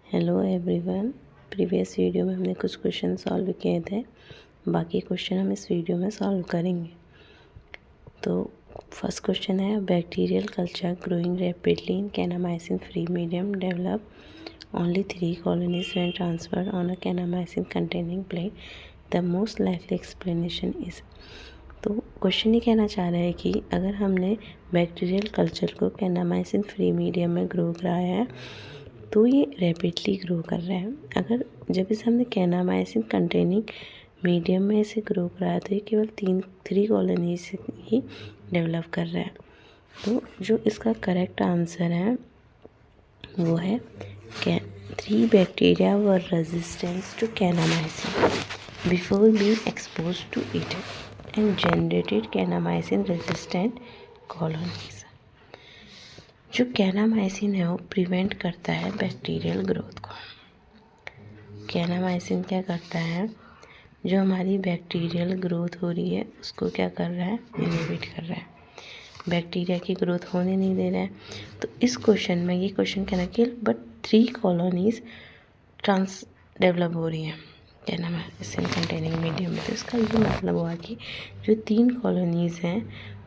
Hello everyone. Previous video में हमने कुछ क्वेश्चन सॉल्व किए थे, बाकी क्वेश्चन हम इस वीडियो में सॉल्व करेंगे। तो फर्स्ट क्वेश्चन है, bacterial culture growing rapidly in kanamycin free medium develop only 3 colonies when transferred on a kanamycin containing plate, the most likely explanation is. तो क्वेश्चन ये कहना चाह रहा है कि अगर हमने बैक्टीरियल कल्चर को कैनामाइसिन फ्री मीडियम में ग्रो कराया है तो ये रैपिडली ग्रो कर रहा है। अगर जब इसे हमने कैनामाइसिन कंटेनिंग मीडियम में इसे ग्रो कराया तो ये केवल 3 कॉलोनीज ही डेवलप कर रहा है। तो जो इसका करेक्ट आंसर है वो है 3 bacteria were resistance to kanamycin before being exposed to it and generated kanamycin resistant colonies. जो कैनामाइसिन है वो प्रिवेंट करता है बैक्टीरियल ग्रोथ को। कैनामाइसिन क्या करता है, जो हमारी बैक्टीरियल ग्रोथ हो रही है उसको क्या कर रहा है, इनहिबिट कर रहा है, बैक्टीरिया की ग्रोथ होने नहीं दे रहा है। तो इस क्वेश्चन में ये क्वेश्चन कहना कि बट 3 कॉलोनीज डेवलप हो रही हैं कैनामाइसिन कंटेनिंग मीडियम में। तो इसका ये मतलब हुआ कि जो 3 कॉलोनीज हैं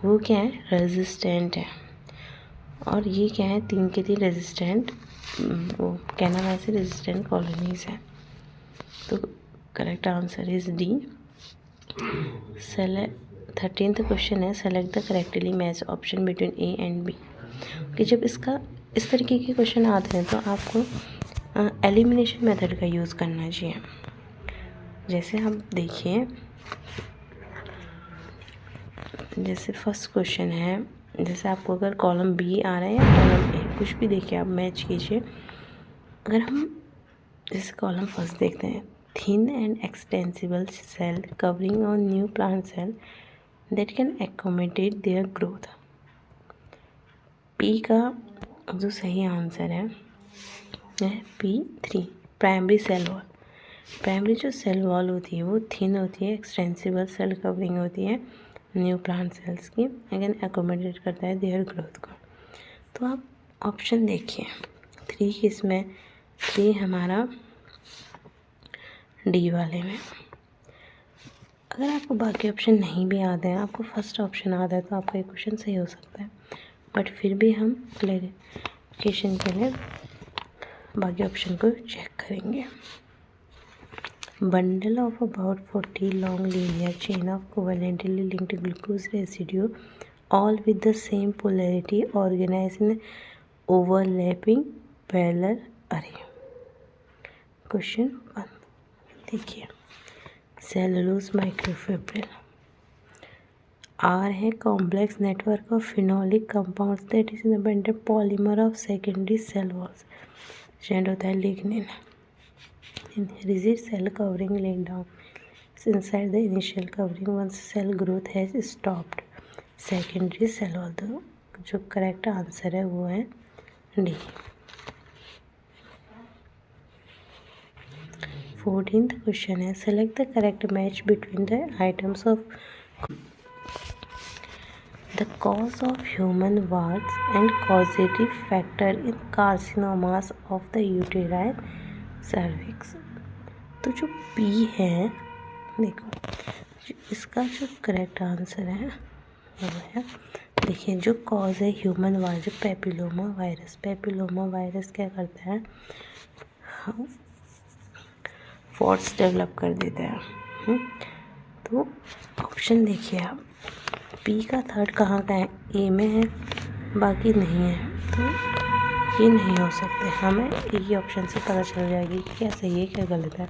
वो क्या है, रेजिस्टेंट है। और ये क्या है, 3 के 3 रेजिस्टेंट वो कैनामाइसिन रेजिस्टेंट कॉलोनीज है। तो correct answer is D. 13th question है, select the correctly match option between A and B. कि जब इसका इस तरीके के क्वेश्चन आते हैं तो आपको एलिमिनेशन मेथड का यूज़ करना चाहिए। जैसे हम देखिए, जैसे फर्स्ट क्वेश्चन है, जैसे आपको अगर कॉलम बी आ रहा है या कॉलम ए, कुछ भी देखिए आप मैच कीजिए। अगर हम जैसे कॉलम फर्स्ट देखते हैं, thin and extensible cell covering on new plant cell that can accommodate their growth. P का जो सही आंसर है P3, primary cell wall. Primary जो सेल वॉल होती है वो थिन होती है, एक्सटेंसिबल सेल कवरिंग होती है न्यू प्लांट सेल्स की, अगेन एकोमोडेट करता है देयर ग्रोथ को। तो आप ऑप्शन देखिए, 3 किस में, 3 हमारा डी वाले में। अगर आपको बाकी ऑप्शन नहीं भी आते हैं, आपको फर्स्ट ऑप्शन आता है तो आपका ये क्वेश्चन सही हो सकता है, बट फिर भी हम क्लैरिफिकेशन के लिए बाकी ऑप्शन को चेक करेंगे। Bundle of about 40 long linear chain of covalently linked glucose residue, all with the same polarity, organized in overlapping parallel array. Question 1 देखिए, सेलुलोज माइक्रोफिब्रिल। R है complex network of phenolic compounds that is independent polymer of secondary cell walls. Stand होता है lignin. Rigid cell covering laid down inside the initial covering once cell growth has stopped. Secondary cell wall। तो जो correct answer है वो है D. 14th question है, select the correct match between the items of the cause of human warts and causative factor in carcinomas of the uterine cervix. तो जो P है, देखो इसका जो करेक्ट आंसर है वो है, देखिए जो कॉज है ह्यूमन वायरस, जो पेपिलोमा वायरस। पेपिलोमा वायरस क्या करता है, फॉल्स डेवलप कर देता है। तो ऑप्शन देखिए आप, पी का थर्ड कहाँ का है, ए में है, बाकी नहीं है, तो ये नहीं हो सकते। हमें एक ही ऑप्शन से पता चल जाएगी कि क्या सही है क्या गलत है।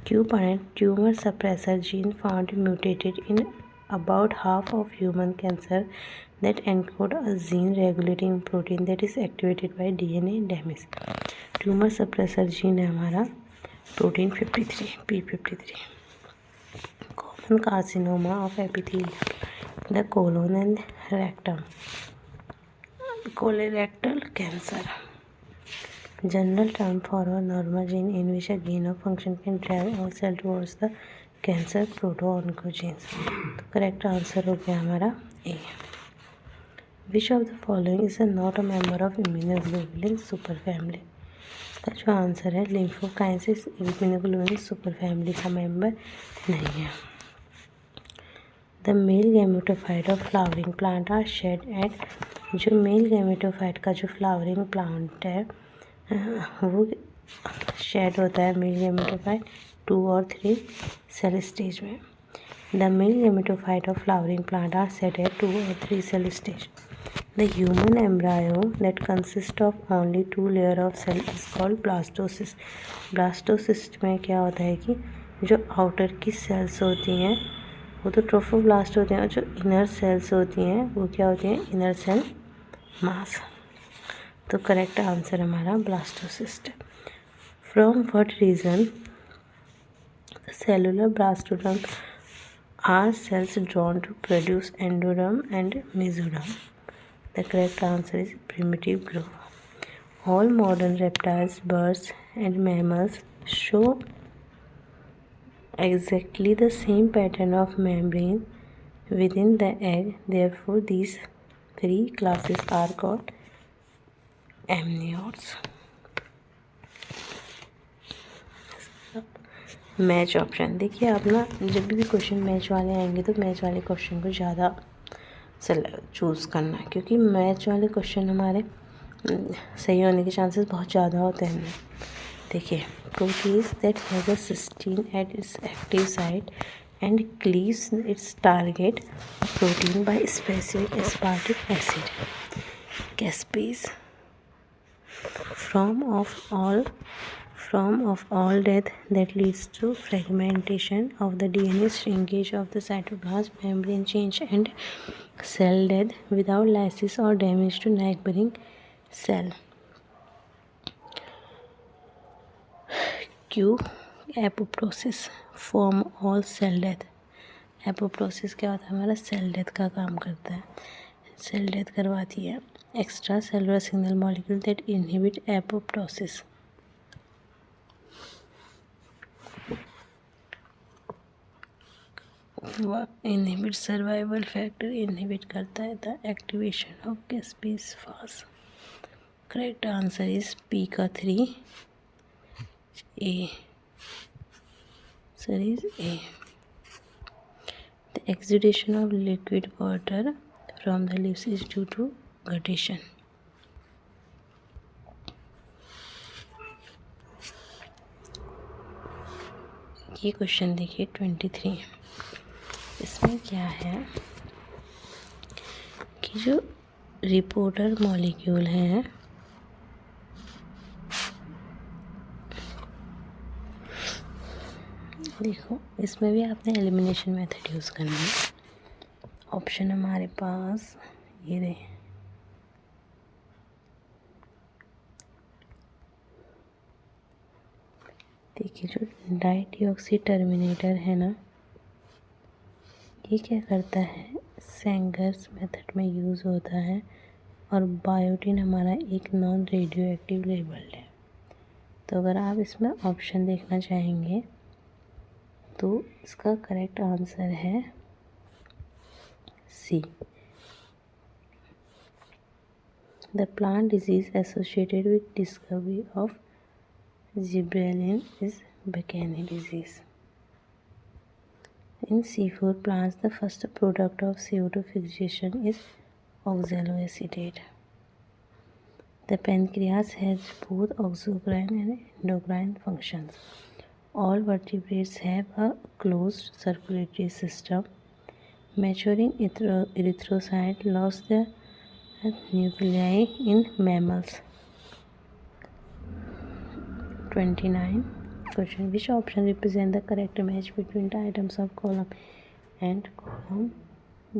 Q point, tumour suppressor gene found mutated in about half of human cancer that encode a gene regulating protein that is activated by DNA damage. Tumour suppressor gene है हमारा protein 53, P53। Common carcinoma of epithelium the colon and rectum, colorectal cancer. General term for a normal gene in which a gain of function can drive all cell towards the cancer proto-oncogenes। तो correct answer हो गया हमारा ए। Which of the following is not a member of immunoglobulin superfamily? तो जो answer है lymphokinesis immunoglobulin super family का member नहीं है। The male gametophyte of flowering plant are shed at, जो मेल गैमेटोफाइट का जो फ्लावरिंग प्लांट है वो शेड होता है मेल गैमेटोफाइट 2 और 3 सेल स्टेज में। The male gametophyte of flowering plant are shed at 2 और 3 cell stage. The human embryo that consists of only 2 layer of cell is called blastocyst. Blastocyst में क्या होता है कि जो आउटर की सेल्स होती हैं वो तो ट्रोफोब्लास्ट होते हैं, और जो इनर सेल्स होती हैं वो क्या होती हैं, इनर सेल मास। तो करेक्ट आंसर हमारा blastocyst. From what region cellular blastoderm are cells drawn to produce endoderm and mesoderm? The correct answer is primitive growth. All modern reptiles, birds, and mammals show exactly the same pattern of membrane within the egg. Therefore, these 3 classes are called amniotes. Match option देखिए आप ना, जब भी question match वाले आएंगे तो match वाले question को ज़्यादा चूज़ करना है, क्योंकि मैच वाले क्वेश्चन हमारे सही होने के चांसेस बहुत ज़्यादा होते हैं। देखिए, protease that has a cysteine at its active site and cleaves its target protein by specific aspartic acid. Caspase form of all death that leads to fragmentation of the DNA, shrinkage of the cytoplasm, membrane change, and cell death without lysis or damage to neighboring cell. Q. Apoptosis form all cell death. Apoptosis क्या होता है, हमारा cell death का काम करता है, cell death करवाती है। Extra cellular signal molecule that inhibit apoptosis. Inhibit survival factor inhibit करता है the activation of caspase Fas. Correct answer is P का 3 A, sir is A. The exudation of liquid water from the leaves is due to guttation. ये question देखिए 23, इसमें क्या है कि जो रिपोर्टर मॉलिक्यूल है देखो, इसमें भी आपने एलिमिनेशन मेथड यूज़ करना है। ऑप्शन हमारे पास ये रहे, देखिए जो डाइडिऑक्सी टर्मिनेटर है ना, ये क्या करता है, सेंगर्स मेथड में यूज़ होता है, और बायोटिन हमारा एक नॉन रेडियो एक्टिव लेबल्ड है। तो अगर आप इसमें ऑप्शन देखना चाहेंगे तो इसका करेक्ट आंसर है C. The plant disease associated with discovery of gibberellin is bakanae disease. In seafood plants, the first product of CO2 fixation is oxaloacetate. The pancreas has both exocrine and endocrine functions. All vertebrates have a closed circulatory system. Maturing erythrocyte lost the nuclei in mammals. 29. Question: which option represent the correct match between the items of column A and column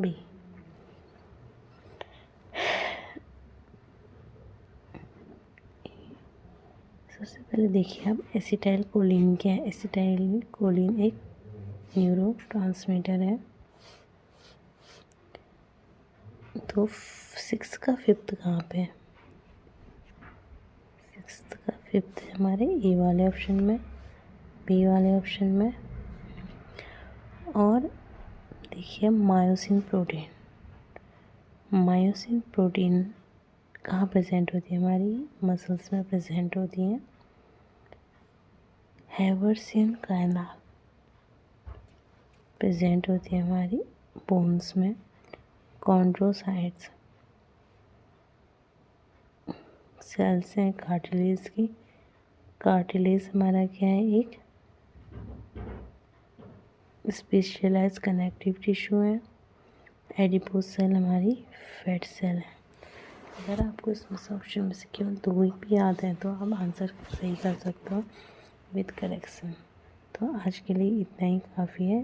B? सबसे पहले देखिए आप, acetyl choline क्या है। Acetyl choline एक neurotransmitter है। तो 6 का 5th कहाँ पे है? 6 का 5th हमारे ए वाले ऑप्शन में, बी वाले ऑप्शन में। और देखिए मायोसिन प्रोटीन, मायोसिन प्रोटीन कहाँ प्रेजेंट होती है? हमारी मसल्स में प्रेजेंट होती हैं। हैवर्सियन कैनाल प्रेजेंट होती है हमारी बोन्स में। कॉन्ड्रोसाइट्स सेल्स हैं कार्टिलेज की। कार्टिलेज हमारा क्या है? एक स्पेशलाइज कनेक्टिव टिश्यू है। एडिपोज सेल हमारी फैट सेल है। अगर आपको इसमें से ऑप्शन में से केवल 2 ही भी याद हैं तो आप आंसर सही कर सकते हो विद करेक्शन। तो आज के लिए इतना ही काफ़ी है।